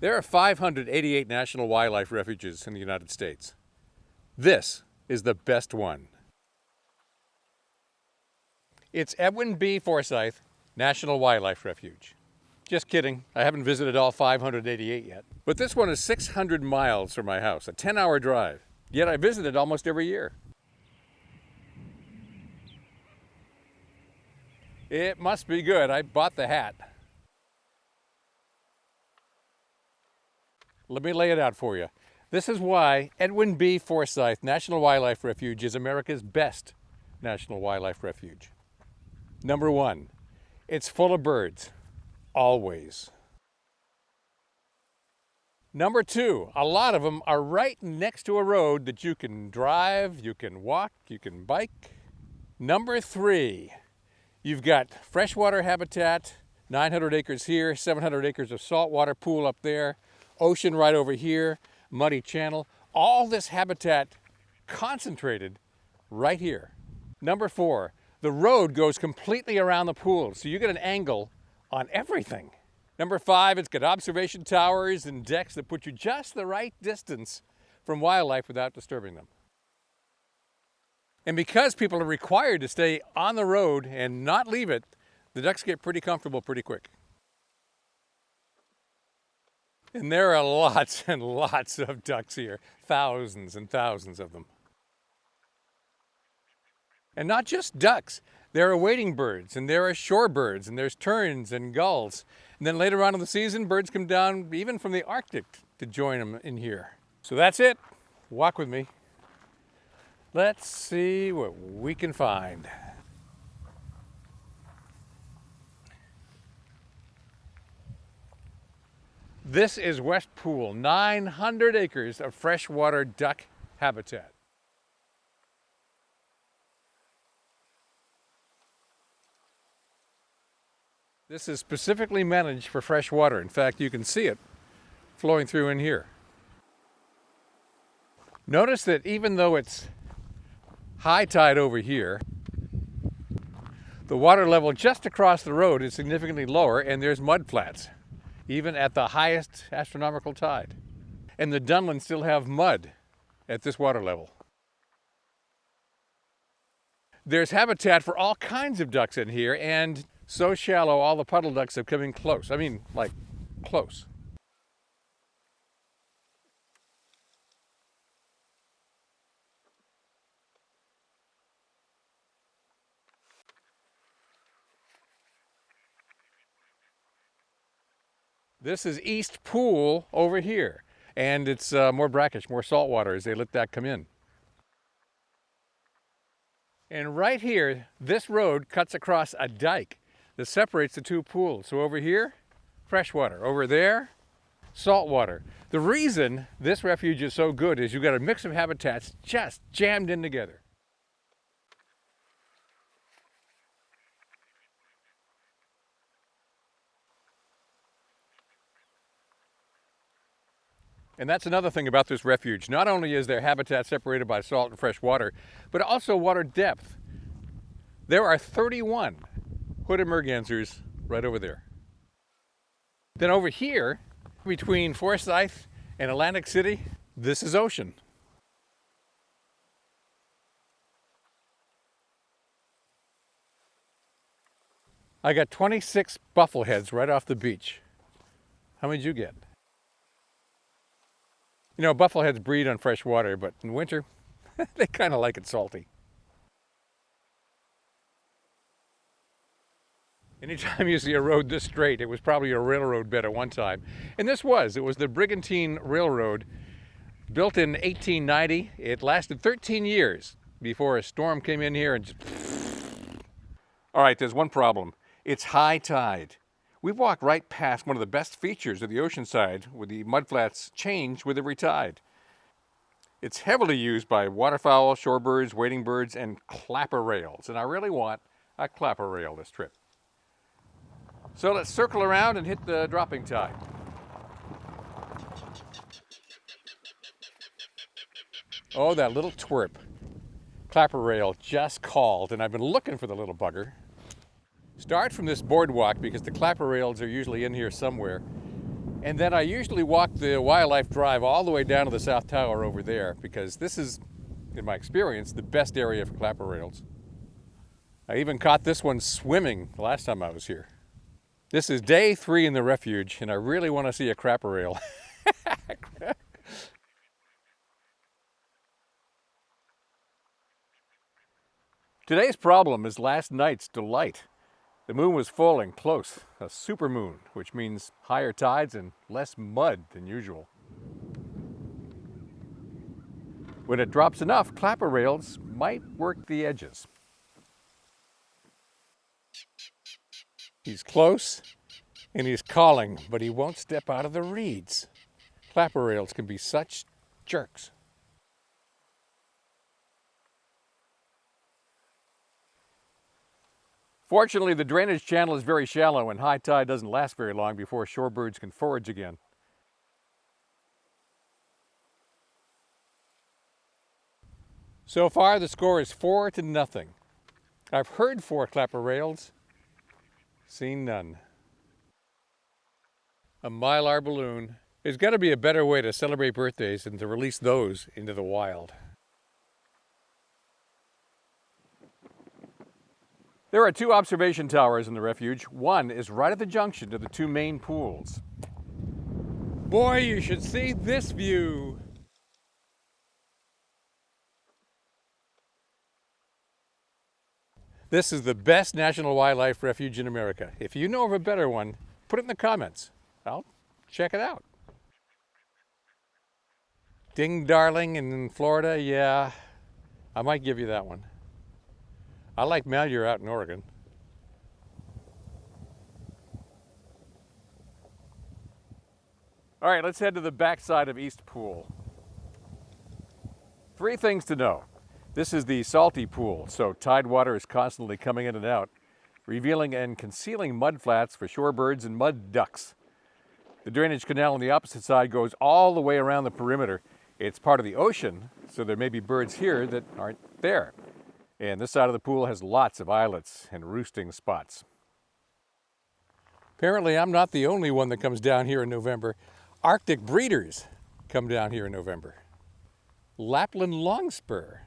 There are 588 national wildlife refuges in the United States. This is the best one. It's Edwin B. Forsythe National Wildlife Refuge. Just kidding, I haven't visited all 588 yet. But this one is 600 miles from my house, a 10-hour drive. Yet I visit it almost every year. It must be good. I bought the hat. Let me lay it out for you. This is why Edwin B. Forsythe National Wildlife Refuge is America's best national wildlife refuge. Number one, it's full of birds, always. Number two, a lot of them are right next to a road that you can drive, you can walk, you can bike. Number three, you've got freshwater habitat, 900 acres here, 700 acres of saltwater pool up there, ocean right over here, muddy channel, all this habitat concentrated right here. Number four, the road goes completely around the pool, so you get an angle on everything. Number five, it's got observation towers and decks that put you just the right distance from wildlife without disturbing them. And because people are required to stay on the road and not leave it, the ducks get pretty comfortable pretty quick. And there are lots and lots of ducks here, thousands and thousands of them. And not just ducks, there are wading birds, and there are shorebirds, and there's terns and gulls. And then later on in the season, birds come down even from the Arctic to join them in here. So that's it. Walk with me. Let's see what we can find. This is West Pool, 900 acres of freshwater duck habitat. This is specifically managed for fresh water. In fact, you can see it flowing through in here. Notice that even though it's high tide over here, the water level just across the road is significantly lower, and there's mud flats, even at the highest astronomical tide. And the Dunlins still have mud at this water level. There's habitat for all kinds of ducks in here, and so shallow all the puddle ducks have come in close. I mean, like, close. This is East Pool over here, and it's more brackish, more saltwater as they let that come in. And right here, this road cuts across a dike that separates the two pools. So over here, freshwater. Over there, saltwater. The reason this refuge is so good is you've got a mix of habitats just jammed in together. And that's another thing about this refuge. Not only is there habitat separated by salt and fresh water, but also water depth. There are 31 hooded mergansers right over there. Then over here, between Forsythe and Atlantic City, this is ocean. I got 26 buffleheads right off the beach. How many did you get? You know, buffleheads breed on fresh water, but in winter, they kind of like it salty. Anytime you see a road this straight, it was probably a railroad bed at one time. And it was the Brigantine Railroad, built in 1890. It lasted 13 years before a storm came in here and just... All right, there's one problem. It's high tide. We walk right past one of the best features of the ocean side, where the mudflats change with every tide. It's heavily used by waterfowl, shorebirds, wading birds, and clapper rails. And I really want a clapper rail this trip. So let's circle around and hit the dropping tide. Oh, that little twerp. Clapper rail just called, and I've been looking for the little bugger. Start from this boardwalk because the clapper rails are usually in here somewhere. And then I usually walk the wildlife drive all the way down to the South Tower over there because this is, in my experience, the best area for clapper rails. I even caught this one swimming the last time I was here. This is day 3 in the refuge, and I really want to see a clapper rail. Today's problem is last night's delight. The moon was full and close, a supermoon, which means higher tides and less mud than usual. When it drops enough, clapper rails might work the edges. He's close and he's calling, but he won't step out of the reeds. Clapper rails can be such jerks. Fortunately, the drainage channel is very shallow and high tide doesn't last very long before shorebirds can forage again. So far, the score is 4-0. I've heard 4 clapper rails, seen none. A mylar balloon. There's got to be a better way to celebrate birthdays than to release those into the wild. There are 2 observation towers in the refuge. One is right at the junction to the 2 main pools. Boy, you should see this view. This is the best national wildlife refuge in America. If you know of a better one, put it in the comments. I'll check it out. Ding Darling in Florida, yeah, I might give you that one. I like Malheur out in Oregon. All right, let's head to the backside of East Pool. 3 things to know. This is the salty pool, so tide water is constantly coming in and out, revealing and concealing mudflats for shorebirds and mud ducks. The drainage canal on the opposite side goes all the way around the perimeter. It's part of the ocean, so there may be birds here that aren't there. And this side of the pool has lots of islets and roosting spots. Apparently, I'm not the only one that comes down here in November. Arctic breeders come down here in November. Lapland longspur.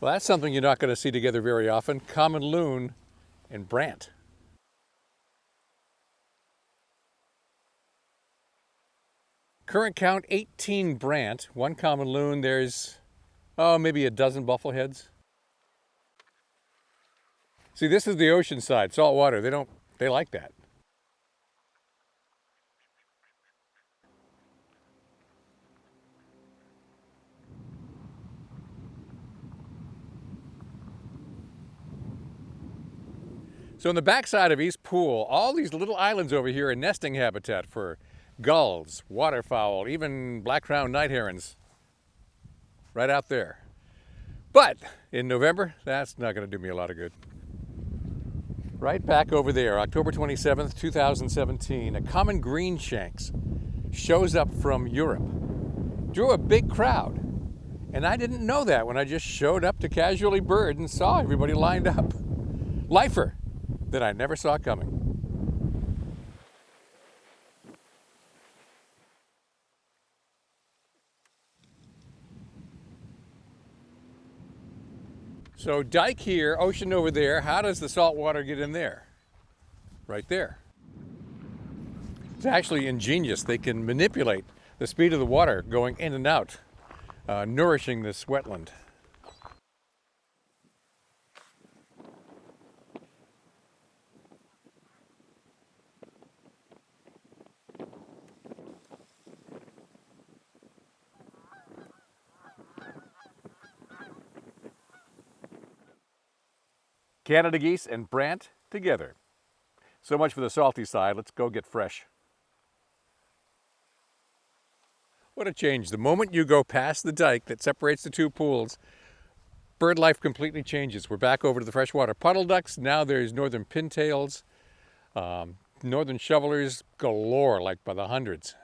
Well, that's something you're not going to see together very often. Common loon and brant. Current count 18 brant, 1 common loon. There's, maybe a dozen buffleheads. See, this is the ocean side, salt water. They like that. So on the backside of East Pool, all these little islands over here are nesting habitat for gulls, waterfowl, even black-crowned night herons. Right out there. But in November, that's not going to do me a lot of good. Right back over there, October 27th, 2017, a common greenshanks shows up from Europe. Drew a big crowd. And I didn't know that when I just showed up to casually bird and saw everybody lined up. Lifer that I never saw coming. So dike here, ocean over there. How does the salt water get in there? Right there. It's actually ingenious. They can manipulate the speed of the water going in and out, nourishing this wetland. Canada geese and brant together. So much for the salty side. Let's go get fresh. What a change. The moment you go past the dike that separates the 2 pools, bird life completely changes. We're back over to the freshwater puddle ducks. Now there's northern pintails, northern shovelers galore, like by the hundreds.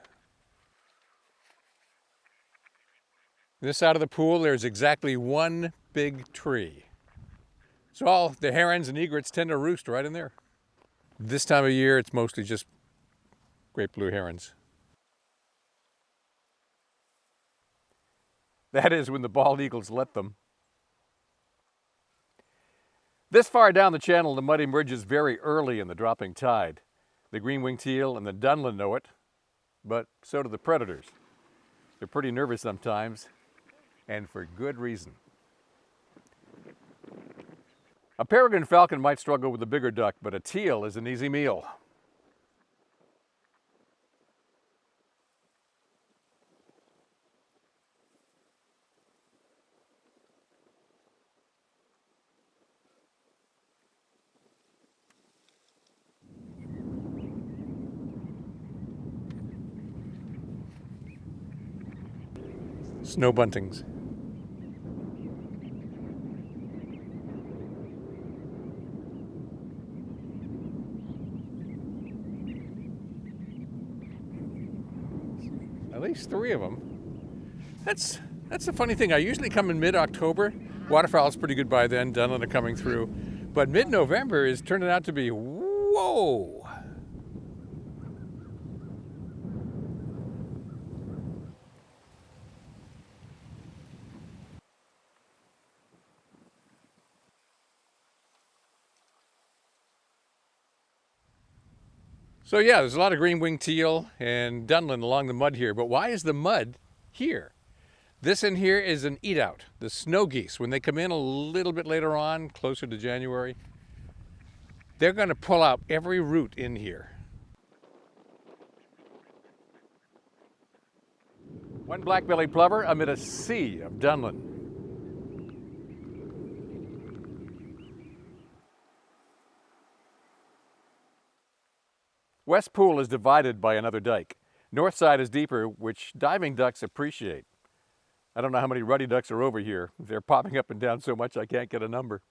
This side of the pool, there's exactly 1 big tree. So all the herons and egrets tend to roost right in there. This time of year, it's mostly just great blue herons. That is when the bald eagles let them. This far down the channel, the mud emerges very early in the dropping tide. The green-winged teal and the dunlin know it, but so do the predators. They're pretty nervous sometimes, and for good reason. A peregrine falcon might struggle with a bigger duck, but a teal is an easy meal. Snow buntings. At least 3 of them. That's the funny thing. I usually come in mid-October. Waterfowl's pretty good by then. Dunlin are coming through. But mid-November is turning out to be, whoa! So yeah, there's a lot of green-winged teal and dunlin along the mud here, but why is the mud here? This in here is an eat-out. The snow geese, when they come in a little bit later on, closer to January, they're going to pull out every root in here. One black-bellied plover amid a sea of dunlin. West Pool is divided by another dike. North side is deeper, which diving ducks appreciate. I don't know how many ruddy ducks are over here. They're popping up and down so much I can't get a number.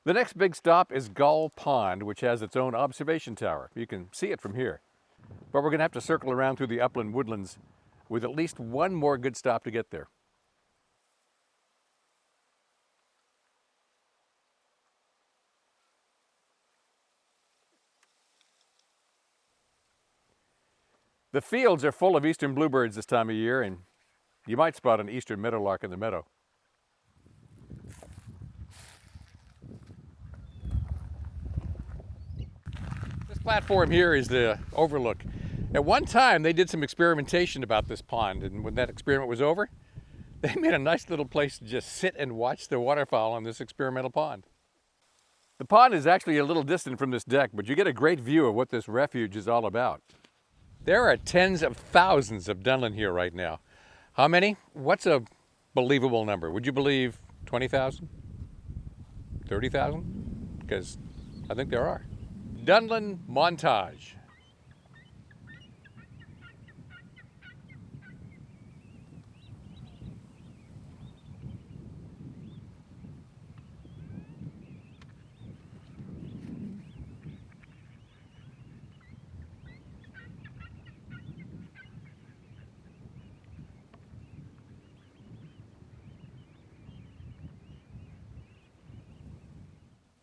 The next big stop is Gull Pond, which has its own observation tower. You can see it from here. But we're going to have to circle around through the upland woodlands with at least one more good stop to get there. The fields are full of eastern bluebirds this time of year, and you might spot an eastern meadowlark in the meadow. This platform here is the overlook. At one time, they did some experimentation about this pond, and when that experiment was over, they made a nice little place to just sit and watch the waterfowl on this experimental pond. The pond is actually a little distant from this deck, but you get a great view of what this refuge is all about. There are tens of thousands of dunlin here right now. How many? What's a believable number? Would you believe 20,000? 30,000? Because I think there are. Dunlin montage.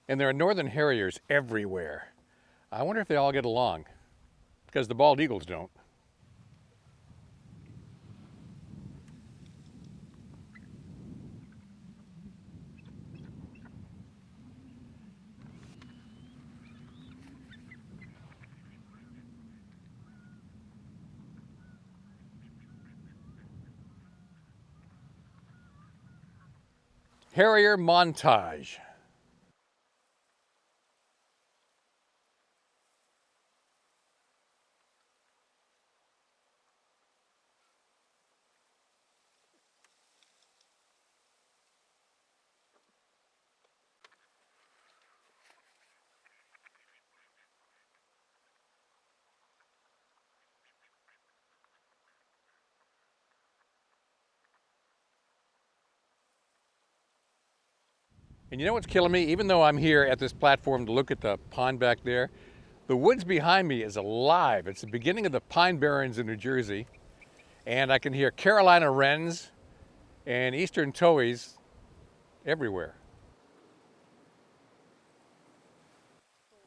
And there are northern harriers everywhere. I wonder if they all get along, because the bald eagles don't. Harrier montage. And you know what's killing me? Even though I'm here at this platform to look at the pond back there, the woods behind me is alive. It's the beginning of the Pine Barrens in New Jersey. And I can hear Carolina wrens and eastern towhees everywhere.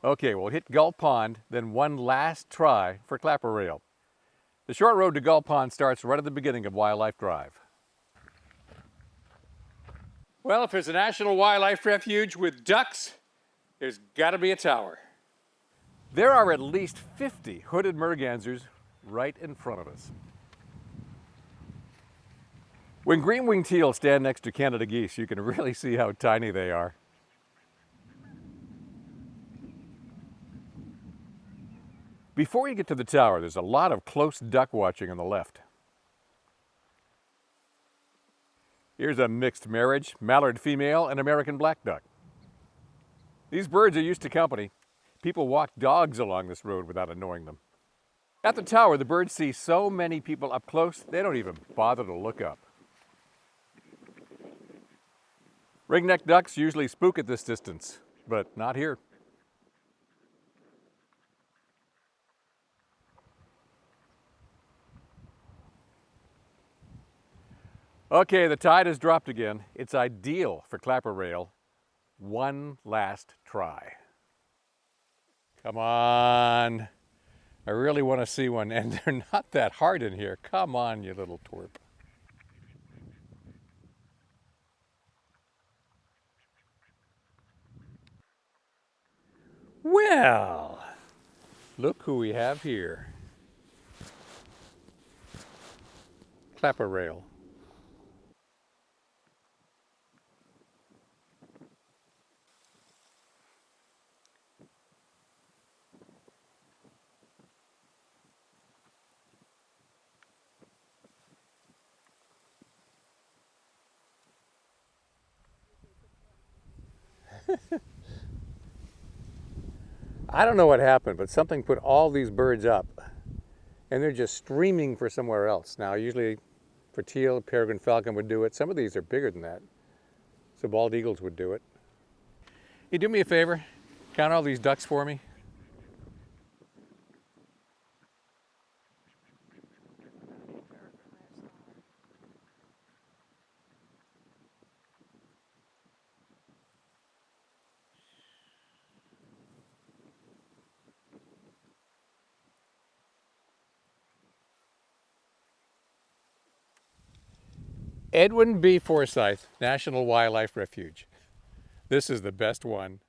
Okay, we'll hit Gull Pond, then one last try for clapper rail. The short road to Gull Pond starts right at the beginning of Wildlife Drive. Well, if there's a national wildlife refuge with ducks, there's got to be a tower. There are at least 50 hooded mergansers right in front of us. When green-winged teal stand next to Canada geese, you can really see how tiny they are. Before you get to the tower, there's a lot of close duck watching on the left. Here's a mixed marriage, mallard female and American black duck. These birds are used to company. People walk dogs along this road without annoying them. At the tower, the birds see so many people up close, they don't even bother to look up. Ringneck ducks usually spook at this distance, but not here. Okay, the tide has dropped again. It's ideal for clapper rail. One last try. Come on. I really want to see one, and they're not that hard in here. Come on, you little twerp. Well, look who we have here. Clapper rail. I don't know what happened, but something put all these birds up, and they're just streaming for somewhere else. Now, usually for teal, peregrine falcon would do it. Some of these are bigger than that, so bald eagles would do it. You do me a favor, count all these ducks for me. Edwin B. Forsythe National Wildlife Refuge. This is the best one